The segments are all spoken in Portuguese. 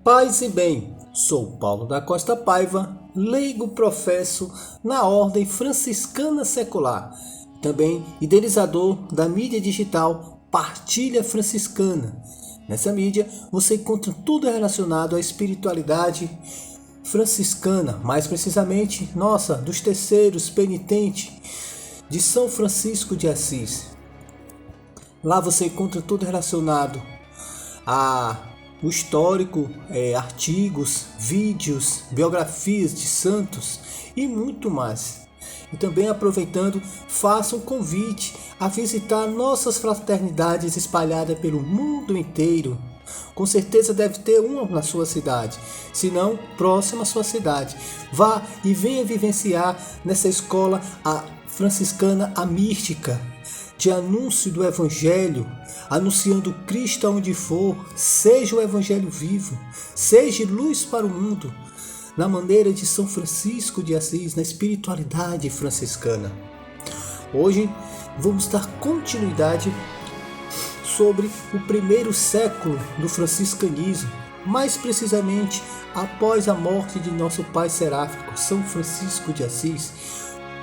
Paz e bem, sou Paulo da Costa Paiva, leigo professo na Ordem Franciscana Secular, também idealizador da mídia digital Partilha Franciscana. Nessa mídia você encontra tudo relacionado à espiritualidade franciscana, mais precisamente, dos terceiros penitentes de São Francisco de Assis. Lá você encontra tudo relacionado o histórico, artigos, vídeos, biografias de santos e muito mais. E também aproveitando, faço um convite a visitar nossas fraternidades espalhadas pelo mundo inteiro. Com certeza deve ter uma na sua cidade, se não, próxima à sua cidade. Vá e venha vivenciar nessa escola franciscana a mística de anúncio do Evangelho, anunciando Cristo aonde for, seja o Evangelho vivo, seja luz para o mundo, na maneira de São Francisco de Assis, na espiritualidade franciscana. Hoje vamos dar continuidade sobre o primeiro século do franciscanismo, mais precisamente após a morte de nosso pai seráfico, São Francisco de Assis,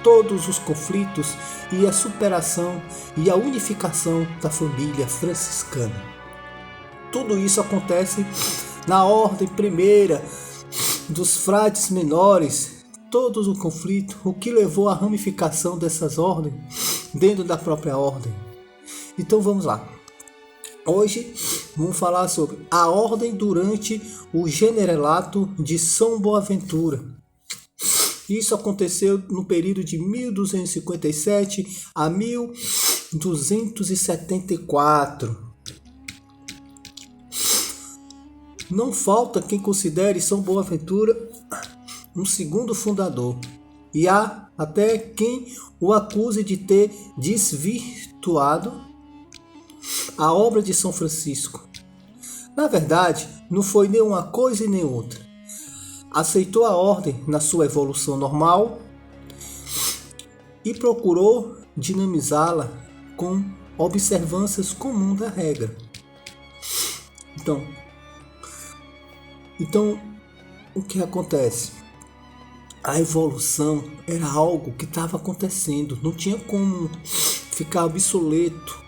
todos os conflitos e a superação e a unificação da família franciscana. Tudo isso acontece na ordem primeira dos frades menores, todo o conflito, o que levou à ramificação dessas ordens dentro da própria ordem. Então vamos lá. Hoje vamos falar sobre a ordem durante o generalato de São Boaventura. Isso aconteceu no período de 1257 a 1274. Não falta quem considere São Boaventura um segundo fundador, e há até quem o acuse de ter desvirtuado a obra de São Francisco. Na verdade, não foi nem uma coisa e nem outra. Aceitou a ordem na sua evolução normal e procurou dinamizá-la com observâncias comuns da regra. Então, o que acontece? A evolução era algo que estava acontecendo, não tinha como ficar obsoleto,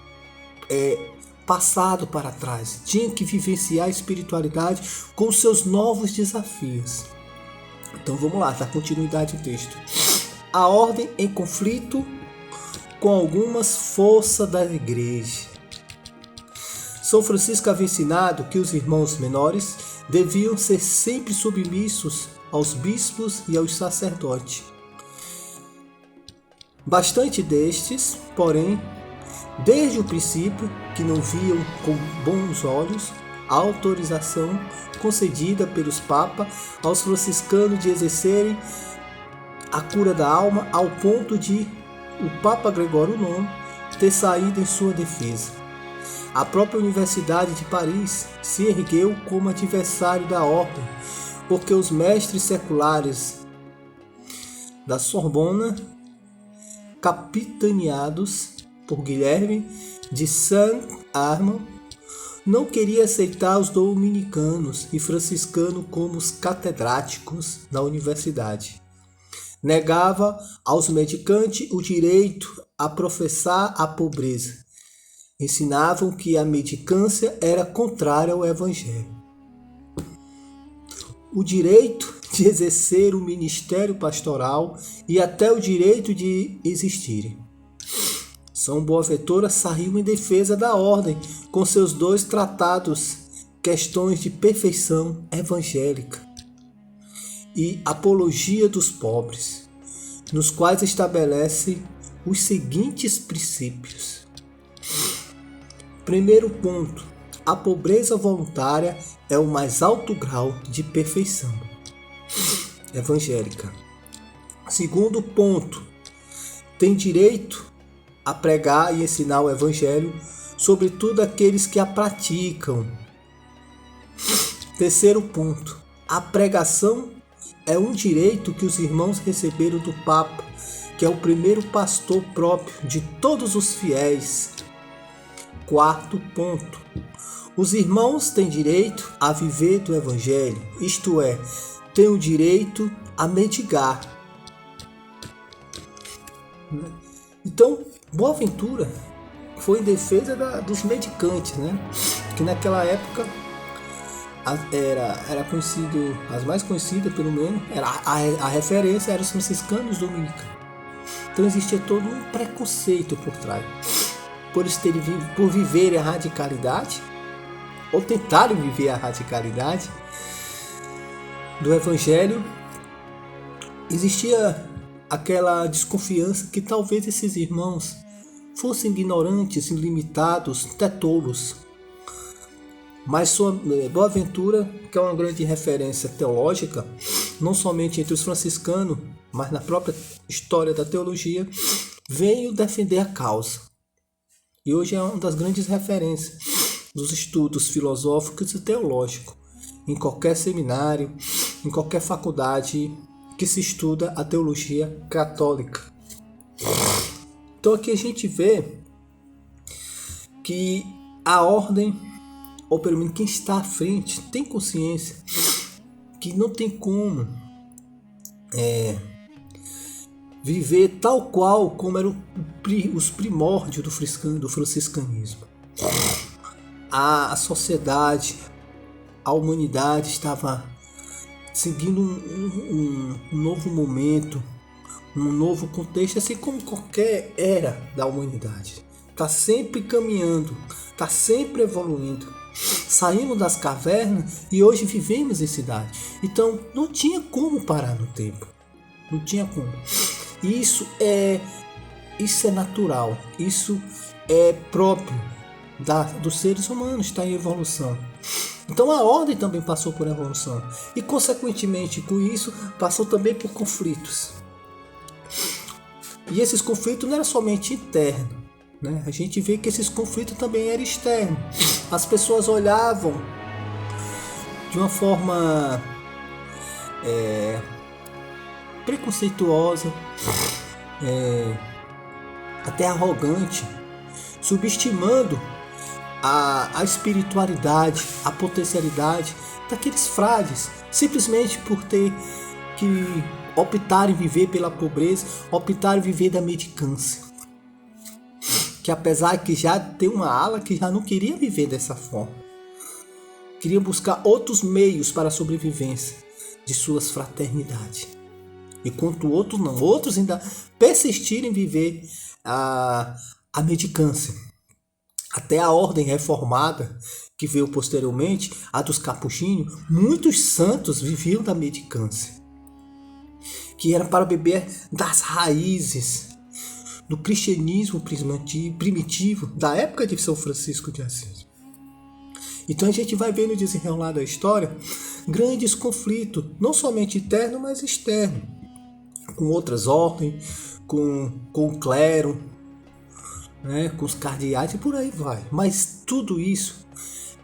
passado para trás. Tinha que vivenciar a espiritualidade com seus novos desafios. Então vamos lá, dá continuidade ao texto. A ordem em conflito com algumas forças da igreja. São Francisco havia ensinado que os irmãos menores deviam ser sempre submissos aos bispos e aos sacerdotes. Bastante destes, porém, desde o princípio, que não viam com bons olhos a autorização concedida pelos papas aos franciscanos de exercerem a cura da alma, ao ponto de o Papa Gregório IX ter saído em sua defesa. A própria Universidade de Paris se ergueu como adversário da ordem, porque os mestres seculares da Sorbona, capitaneados por Guilherme de Saint-Armand, não queria aceitar os dominicanos e franciscanos como os catedráticos da universidade. Negava aos mendicantes o direito a professar a pobreza. Ensinavam que a mendicância era contrária ao Evangelho. O direito de exercer o ministério pastoral e até o direito de existirem. São Boaventura saiu em defesa da ordem com seus dois tratados, Questões de Perfeição Evangélica e Apologia dos Pobres, nos quais estabelece os seguintes princípios. Primeiro ponto: a pobreza voluntária é o mais alto grau de perfeição evangélica. Segundo ponto: tem direito a pregar e ensinar o Evangelho, sobretudo aqueles que a praticam. Terceiro ponto: a pregação é um direito que os irmãos receberam do Papa, que é o primeiro pastor próprio de todos os fiéis. Quarto ponto. Os irmãos têm direito a viver do Evangelho, isto é, têm o direito a mendigar. Então, Boaventura foi em defesa dos mendicantes, né? Que naquela época era conhecido, as mais conhecidas pelo menos, a referência era os franciscanos dominicanos. Então existia todo um preconceito por trás, por viverem a radicalidade, ou tentarem viver a radicalidade do Evangelho. Existia aquela desconfiança que talvez esses irmãos fossem ignorantes, ilimitados, até tolos. Mas Boaventura, que é uma grande referência teológica, não somente entre os franciscanos, mas na própria história da teologia, veio defender a causa. E hoje é uma das grandes referências dos estudos filosóficos e teológicos, em qualquer seminário, em qualquer faculdade que se estuda a teologia católica. Então aqui a gente vê que a ordem, ou pelo menos quem está à frente, tem consciência que não tem como viver tal qual como eram os primórdios do franciscanismo. A sociedade, a humanidade estava seguindo um novo momento, um novo contexto, assim como qualquer era da humanidade. Está sempre caminhando, está sempre evoluindo. Saímos das cavernas e hoje vivemos em cidade. Então não tinha como parar no tempo. Não tinha como. Isso é natural. Isso é próprio dos seres humanos, está em evolução. Então a ordem também passou por evolução. E consequentemente com isso passou também por conflitos. E esses conflitos não eram somente internos, né? A gente vê que esses conflitos também eram externos. As pessoas olhavam de uma forma preconceituosa, até arrogante, subestimando a espiritualidade, a potencialidade daqueles frades, simplesmente por ter que optar em viver pela pobreza, optar em viver da mendicância. Que apesar que já tem uma ala que já não queria viver dessa forma, queria buscar outros meios para a sobrevivência de suas fraternidades. Enquanto outros não, outros ainda persistirem em viver a mendicância. Até a ordem reformada, que veio posteriormente, a dos capuchinhos, muitos santos viviam da mendicância, que era para beber das raízes do cristianismo primitivo da época de São Francisco de Assis. Então a gente vai ver no desenrolar da história grandes conflitos, não somente internos, mas externos, com outras ordens, com o clero, né, com os cardeais e por aí vai. Mas tudo isso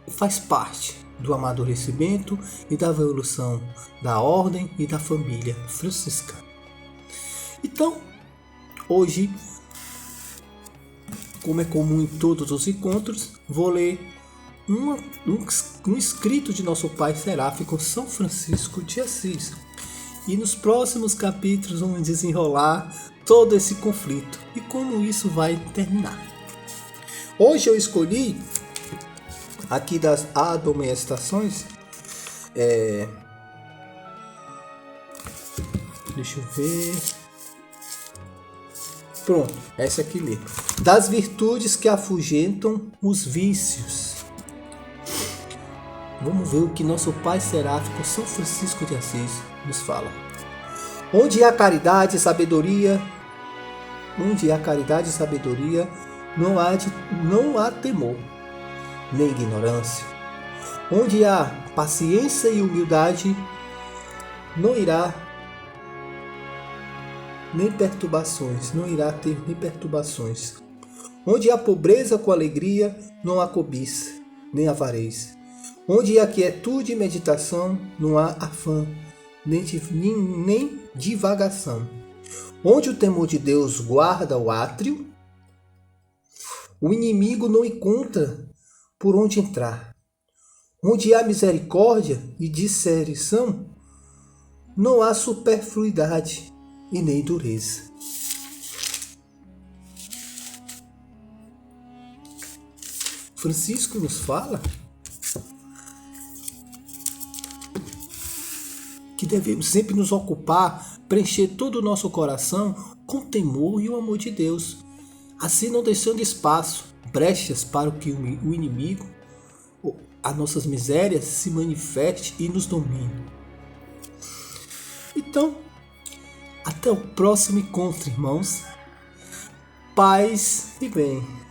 faz parte do amadurecimento e da evolução da ordem e da família franciscana. Então, hoje, como é comum em todos os encontros, vou ler um escrito de nosso pai seráfico São Francisco de Assis. E nos próximos capítulos vamos desenrolar todo esse conflito e como isso vai terminar. Hoje eu escolhi, aqui das admoestações, deixa eu ver. Pronto, essa aqui mesmo. Das virtudes que afugentam os vícios. Vamos ver o que nosso pai seráfico São Francisco de Assis nos fala. Onde há caridade e sabedoria, não há temor, nem ignorância. Onde há paciência e humildade, não irá ter nem perturbações. Onde há pobreza com alegria, não há cobiça, nem avareza. Onde há quietude e meditação, não há afã, nem divagação. Onde o temor de Deus guarda o átrio, o inimigo não encontra por onde entrar. Onde há misericórdia e disserção, não há superfluidade e nem dureza. Francisco nos fala que devemos sempre nos ocupar, preencher todo o nosso coração com o temor e o amor de Deus, assim não deixando espaço, brechas para que o inimigo, as nossas misérias, se manifeste e nos domine. Então, até o próximo encontro, irmãos. Paz e bem.